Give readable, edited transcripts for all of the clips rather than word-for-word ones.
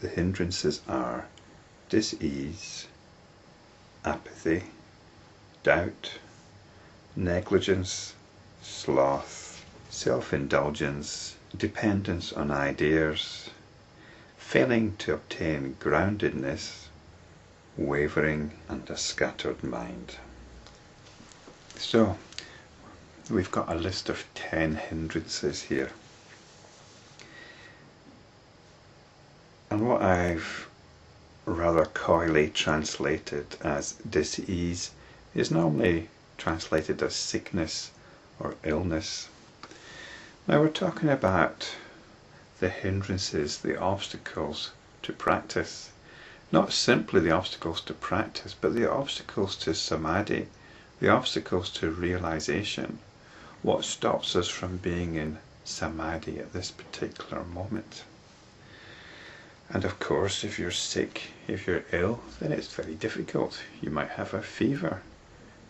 The hindrances are dis-ease, apathy, doubt, negligence, sloth, self-indulgence, dependence on ideas, failing to obtain groundedness, wavering, and a scattered mind. So, we've got a list of 10 hindrances here. And what I've rather coyly translated as dis-ease is normally translated as sickness or illness. Now we're talking about the hindrances, the obstacles to practice. Not simply the obstacles to practice, but the obstacles to samadhi, the obstacles to realization. What stops us from being in samadhi at this particular moment? And of course, if you're sick, if you're ill, then it's very difficult. You might have a fever.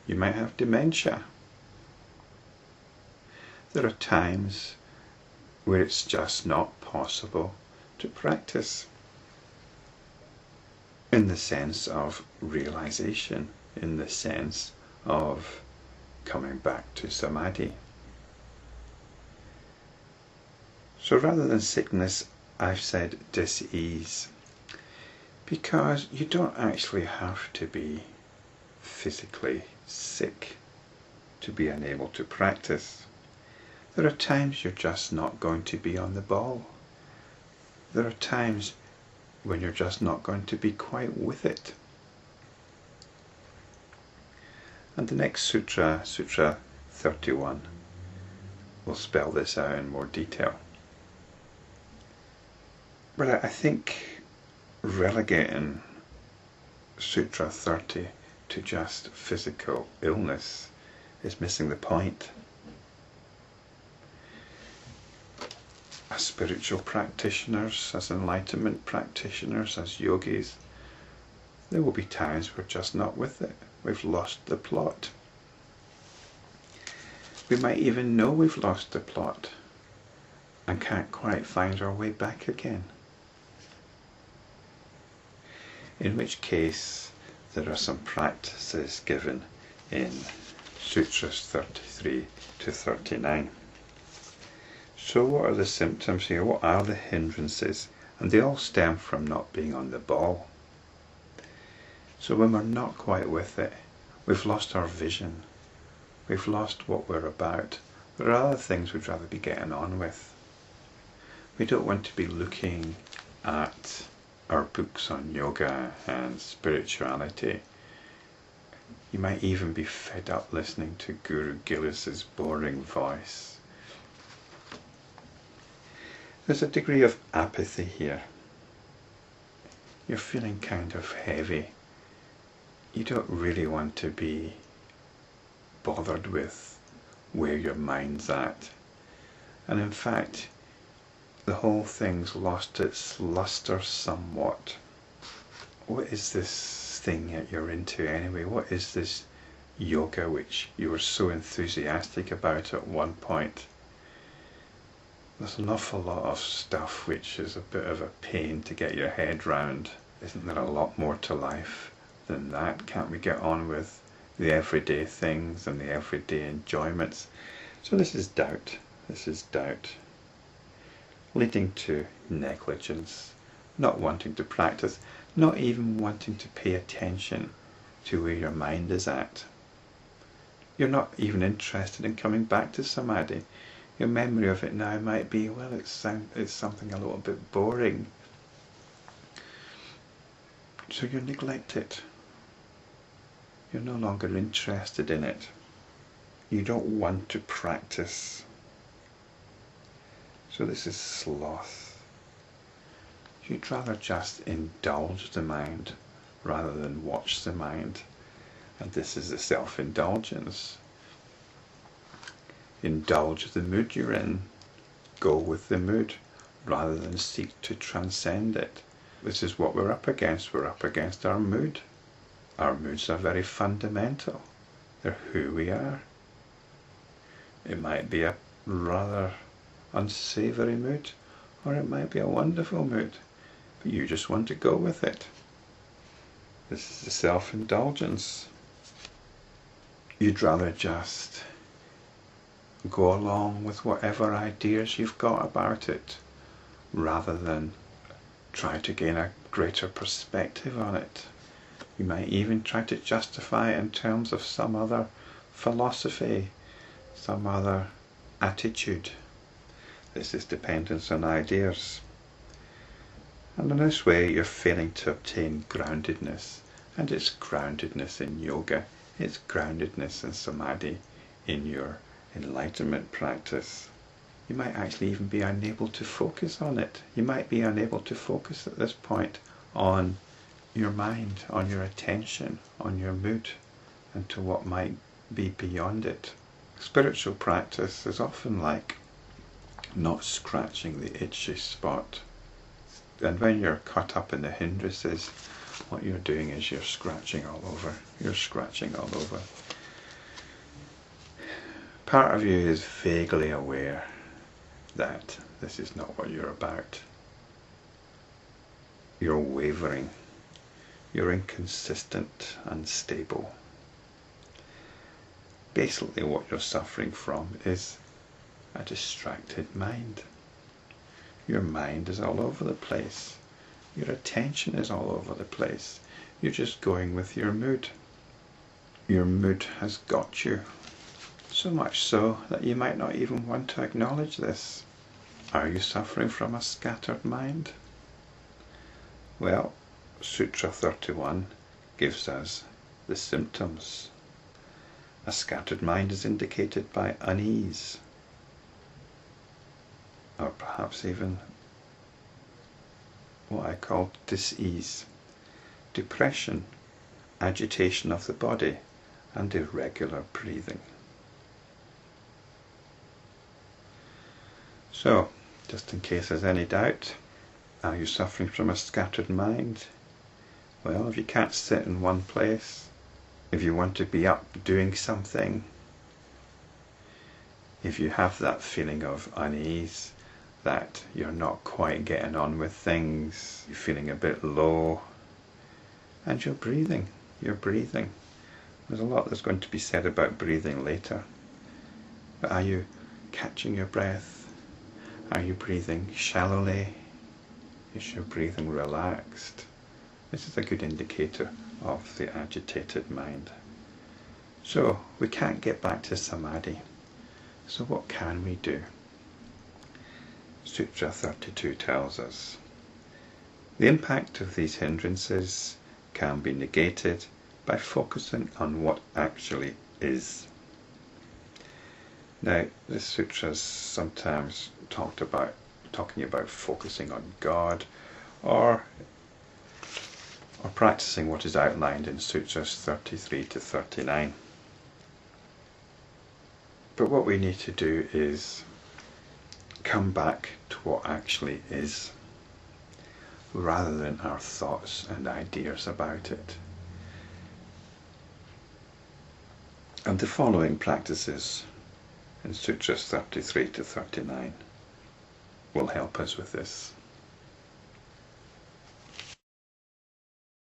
You might have dementia. There are times where it's just not possible to practice in the sense of realization, in the sense of coming back to samadhi. So rather than sickness, I've said dis-ease, because you don't actually have to be physically sick to be unable to practice. There are times you're just not going to be on the ball. There are times when you're just not going to be quite with it. And the next sutra, Sutra 31, will spell this out in more detail. But I think relegating Sutra 30 to just physical illness is missing the point. As spiritual practitioners, as enlightenment practitioners, as yogis, there will be times we're just not with it. We've lost the plot. We might even know we've lost the plot and can't quite find our way back again. In which case, there are some practices given in Sutras 33 to 39. So what are the symptoms here? What are the hindrances? And they all stem from not being on the ball. So when we're not quite with it, we've lost our vision. We've lost what we're about. There are other things we'd rather be getting on with. We don't want to be looking at our books on yoga and spirituality. You might even be fed up listening to Guru Gillis's boring voice. There's a degree of apathy here. You're feeling kind of heavy. You don't really want to be bothered with where your mind's at. And in fact, the whole thing's lost its luster somewhat. What is this thing that you're into anyway? What is this yoga which you were so enthusiastic about at one point? There's an awful lot of stuff which is a bit of a pain to get your head round. Isn't there a lot more to life than that? Can't we get on with the everyday things and the everyday enjoyments? So this is doubt. This is doubt, leading to negligence, not wanting to practice, not even wanting to pay attention to where your mind is at. You're not even interested in coming back to samadhi. Your memory of it now might be, well, it's something a little bit boring. So you neglect it. You're no longer interested in it. You don't want to practice. So this is sloth. You'd rather just indulge the mind rather than watch the mind. And this is the self-indulgence. Indulge the mood you're in. Go with the mood rather than seek to transcend it. This is what we're up against. We're up against our mood. Our moods are very fundamental. They're who we are. It might be a rather unsavoury mood, or it might be a wonderful mood. You just want to go with it. This is the self-indulgence. You'd rather just go along with whatever ideas you've got about it, rather than try to gain a greater perspective on it. You might even try to justify it in terms of some other philosophy, some other attitude. This is dependence on ideas. And in this way you're failing to obtain groundedness. And it's groundedness in yoga, it's groundedness in samadhi, in your enlightenment practice. You might actually even be unable to focus on it. You might be unable to focus at this point on your mind, on your attention, on your mood, and to what might be beyond it. Spiritual practice is often like not scratching the itchy spot. And when you're caught up in the hindrances, what you're doing is you're scratching all over. You're scratching all over. Part of you is vaguely aware that this is not what you're about. You're wavering. You're inconsistent, unstable. Basically what you're suffering from is a distracted mind. Your mind is all over the place. Your attention is all over the place. You're just going with your mood. Your mood has got you. So much so that you might not even want to acknowledge this. Are you suffering from a scattered mind? Well, Sutra 31 gives us the symptoms. A scattered mind is indicated by unease, or perhaps even what I call dis-ease, depression, agitation of the body, and irregular breathing. So, just in case there's any doubt, are you suffering from a scattered mind? Well, if you can't sit in one place, if you want to be up doing something, if you have that feeling of unease, that you're not quite getting on with things, you're feeling a bit low, and you're breathing. There's a lot that's going to be said about breathing later. But are you catching your breath? Are you breathing shallowly? Is your breathing relaxed? This is a good indicator of the agitated mind. So we can't get back to samadhi. So what can we do? Sutra 32 tells us the impact of these hindrances can be negated by focusing on what actually is. Now, this sutra is sometimes talking about focusing on God, or practicing what is outlined in Sutras 33 to 39. But what we need to do is come back to what actually is, rather than our thoughts and ideas about it. And the following practices in Sutras 33 to 39 will help us with this.